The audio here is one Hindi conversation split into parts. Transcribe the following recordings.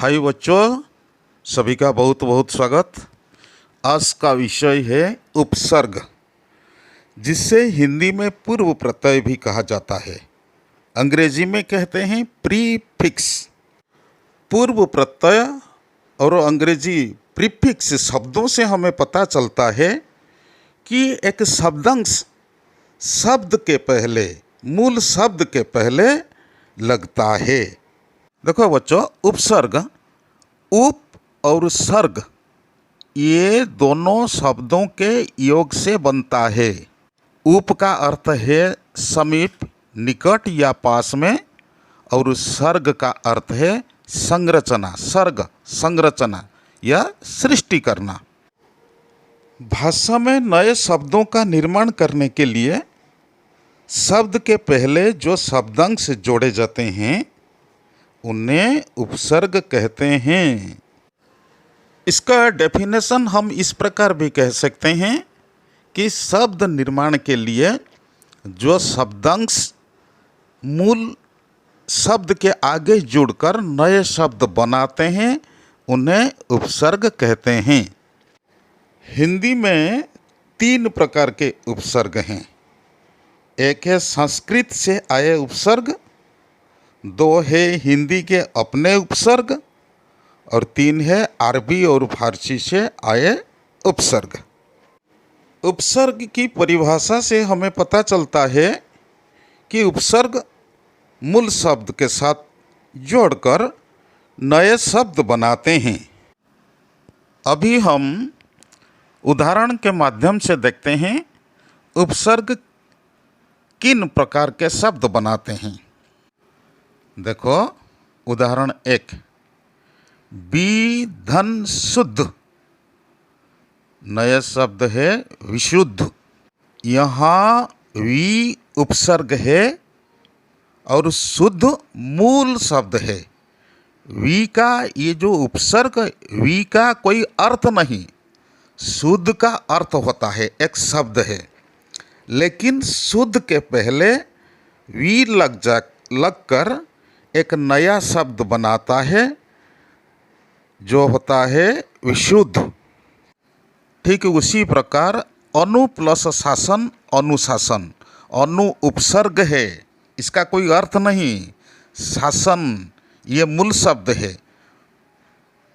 भाई बच्चों, सभी का बहुत बहुत स्वागत। आज का विषय है उपसर्ग, जिसे हिंदी में पूर्व प्रत्यय भी कहा जाता है। अंग्रेजी में कहते हैं प्रीफिक्स। पूर्व प्रत्यय और अंग्रेजी प्रीफिक्स शब्दों से हमें पता चलता है कि एक शब्दांश शब्द के पहले, मूल शब्द के पहले लगता है। देखो बच्चों, उपसर्ग, उप और सर्ग, ये दोनों शब्दों के योग से बनता है। उप का अर्थ है समीप, निकट या पास में, और सर्ग का अर्थ है संरचना, सर्ग संरचना या सृष्टि करना। भाषा में नए शब्दों का निर्माण करने के लिए शब्द के पहले जो शब्दांश जोड़े जाते हैं उन्हें उपसर्ग कहते हैं। इसका डेफिनेशन हम इस प्रकार भी कह सकते हैं कि शब्द निर्माण के लिए जो शब्दांश मूल शब्द के आगे जुड़कर नए शब्द बनाते हैं उन्हें उपसर्ग कहते हैं। हिंदी में 3 प्रकार के उपसर्ग हैं। एक है संस्कृत से आए उपसर्ग, 2 है हिंदी के अपने उपसर्ग, और 3 है अरबी और फारसी से आए उपसर्ग। उपसर्ग की परिभाषा से हमें पता चलता है कि उपसर्ग मूल शब्द के साथ जोड़कर नए शब्द बनाते हैं। अभी हम उदाहरण के माध्यम से देखते हैं उपसर्ग किन प्रकार के शब्द बनाते हैं। देखो, उदाहरण 1, विधन शुद्ध, नया शब्द है विशुद्ध। यहाँ वि उपसर्ग है और शुद्ध मूल शब्द है। वि का ये जो उपसर्ग, वि का कोई अर्थ नहीं, शुद्ध का अर्थ होता है, एक शब्द है। लेकिन शुद्ध के पहले वि लगकर एक नया शब्द बनाता है जो होता है विशुद्ध। ठीक उसी प्रकार अनु प्लस शासन, अनुशासन, अनु उपसर्ग है, इसका कोई अर्थ नहीं, शासन ये मूल शब्द है,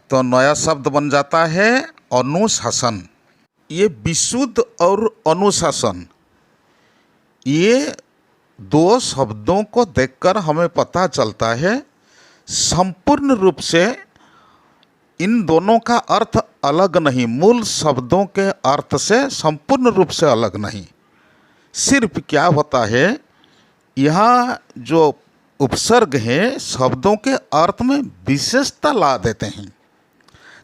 तो नया शब्द बन जाता है अनुशासन। ये विशुद्ध और अनुशासन, ये 2 शब्दों को देखकर हमें पता चलता है संपूर्ण रूप से इन दोनों का अर्थ अलग नहीं, मूल शब्दों के अर्थ से संपूर्ण रूप से अलग नहीं। सिर्फ क्या होता है, यहाँ जो उपसर्ग है शब्दों के अर्थ में विशेषता ला देते हैं।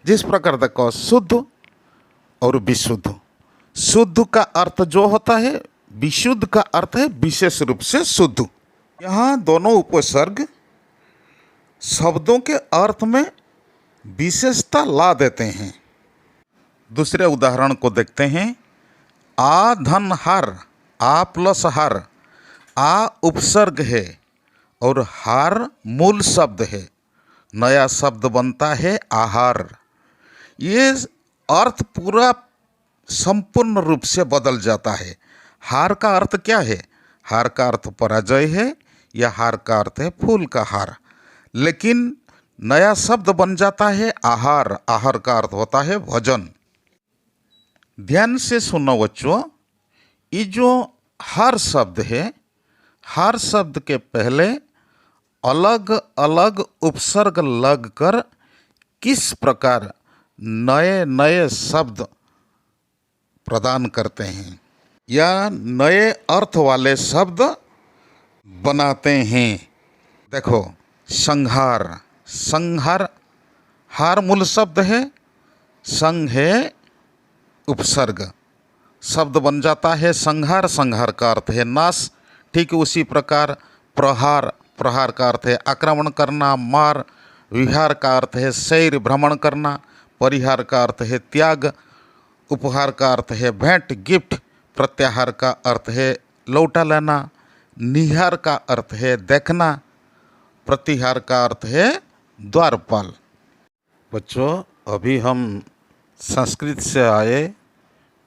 जिस प्रकार देखो, शुद्ध और विशुद्ध, शुद्ध का अर्थ जो होता है, विशुद्ध का अर्थ है विशेष रूप से शुद्ध। यहाँ दोनों उपसर्ग शब्दों के अर्थ में विशेषता ला देते हैं। दूसरे उदाहरण को देखते हैं। आ धन हार, आ प्लस हार, आ उपसर्ग है और हार मूल शब्द है, नया शब्द बनता है आहार। ये अर्थ पूरा संपूर्ण रूप से बदल जाता है। हार का अर्थ क्या है? हार का अर्थ पराजय है या हार का अर्थ है फूल का हार, लेकिन नया शब्द बन जाता है आहार। आहार का अर्थ होता है भोजन। ध्यान से सुनो बच्चों, ये जो हार शब्द है, हार शब्द के पहले अलग अलग उपसर्ग लगकर किस प्रकार नए नए शब्द प्रदान करते हैं या नए अर्थ वाले शब्द बनाते हैं। देखो, संहार, संहार, हार मूल शब्द है, संग है उपसर्ग, शब्द बन जाता है संहार। संहार का अर्थ है नाश। ठीक उसी प्रकार प्रहार, प्रहार का अर्थ है आक्रमण करना, मार। विहार का अर्थ है सैर, भ्रमण करना। परिहार का अर्थ है त्याग। उपहार का अर्थ है भेंट, गिफ्ट। प्रत्याहार का अर्थ है लौटा लेना। निहार का अर्थ है देखना। प्रतिहार का अर्थ है द्वारपाल। बच्चों, अभी हम संस्कृत से आए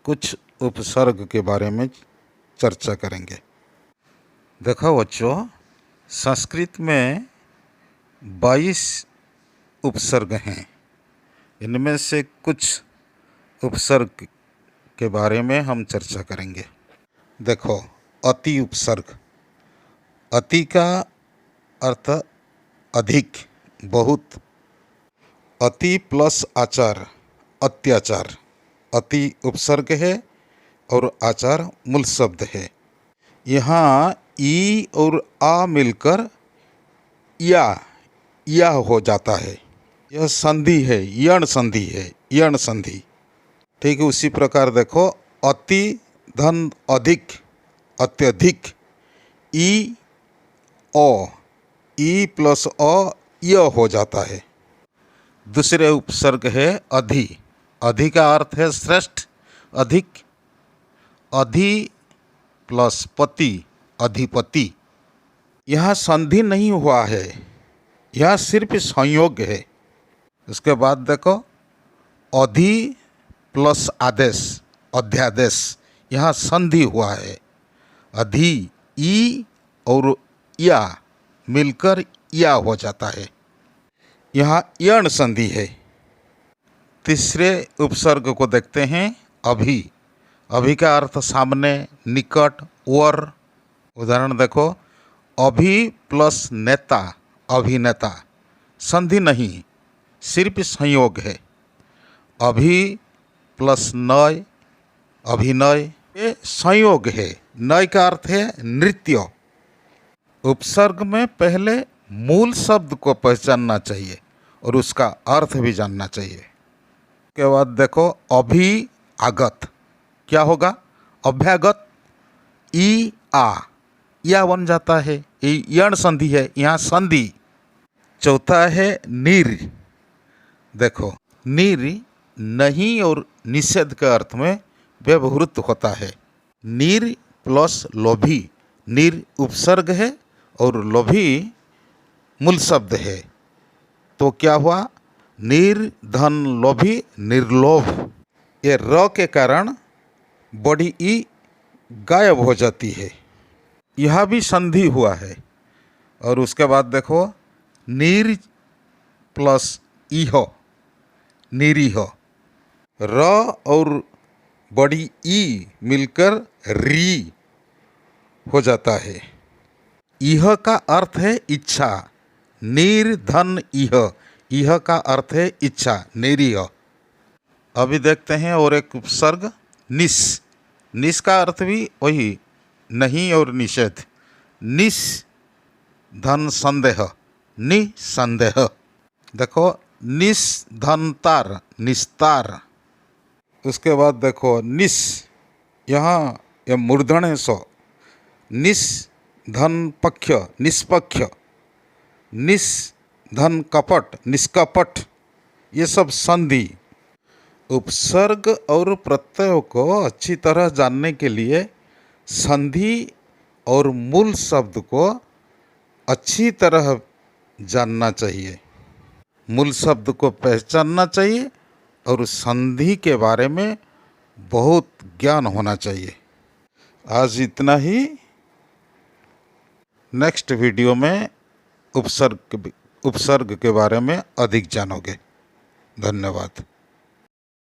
कुछ उपसर्ग के बारे में चर्चा करेंगे। देखो बच्चों, संस्कृत में 22 उपसर्ग हैं। इनमें से कुछ उपसर्ग के बारे में हम चर्चा करेंगे। देखो, अति उपसर्ग। अति का अर्थ अधिक, बहुत। अति प्लस आचार, अत्याचार। अति उपसर्ग है और आचार मूल शब्द है। यहाँ ई और आ मिलकर या हो जाता है। यह संधि है, यण संधि है, यण संधि। ठीक है, उसी प्रकार देखो, अति धन अधिक, अत्यधिक। ई ओ, ई प्लस अ य हो जाता है। दूसरे उपसर्ग है अधि। अधि का अर्थ है श्रेष्ठ, अधिक। अधि प्लस पति, अधिपति। यहाँ संधि नहीं हुआ है, यह सिर्फ संयोग है। उसके बाद देखो, अधि प्लस आदेश, अध्यादेश। यहाँ संधि हुआ है। अधि, ई और या मिलकर या हो जाता है। यहाँ यण संधि है। तीसरे उपसर्ग को देखते हैं, अभि। अभि का अर्थ सामने, निकट, वर। उदाहरण देखो, अभि प्लस नेता, अभिनेता। संधि नहीं, सिर्फ संयोग है। अभि प्लस नय, अभिनय। ये संयोग है। नय का अर्थ है नृत्य। उपसर्ग में पहले मूल शब्द को पहचानना चाहिए और उसका अर्थ भी जानना चाहिए। के बाद देखो, अभि आगत। क्या होगा? अभ्यागत। ई आ, या बन जाता है। ये यण संधि है, यहाँ संधि। चौथा है नीर। देखो, नीर नहीं और निषेध के अर्थ में व्यवहृत होता है। नीर प्लस लोभी। नीर उपसर्ग है और लोभी मूल शब्द है। तो क्या हुआ? निर्धन लोभी, निर्लोभ। ये र के कारण बड़ी ई गायब हो जाती है। यह भी संधि हुआ है। और उसके बाद देखो, नीर प्लस इह, निरीह। र और बड़ी ई मिलकर री हो जाता है। इह का अर्थ है इच्छा। निर्धन इह का अर्थ है इच्छा, निरीह। अभी देखते हैं और एक उपसर्ग, निस। निस का अर्थ भी वही, नहीं और निषेध। निस धन संदेह, निसंदेह। देखो, निस्धनतार, निस्तार। उसके बाद देखो, निस, यहाँ यह मूर्धन है सो। निस धन पक्ष, निष्पक्ष। निस धन कपट, निष्कपट। ये सब संधि। उपसर्ग और प्रत्ययों को अच्छी तरह जानने के लिए संधि और मूल शब्द को अच्छी तरह जानना चाहिए। मूल शब्द को पहचानना चाहिए और संधि के बारे में बहुत ज्ञान होना चाहिए। आज इतना ही। नेक्स्ट वीडियो में उपसर्ग के बारे में अधिक जानोगे। धन्यवाद।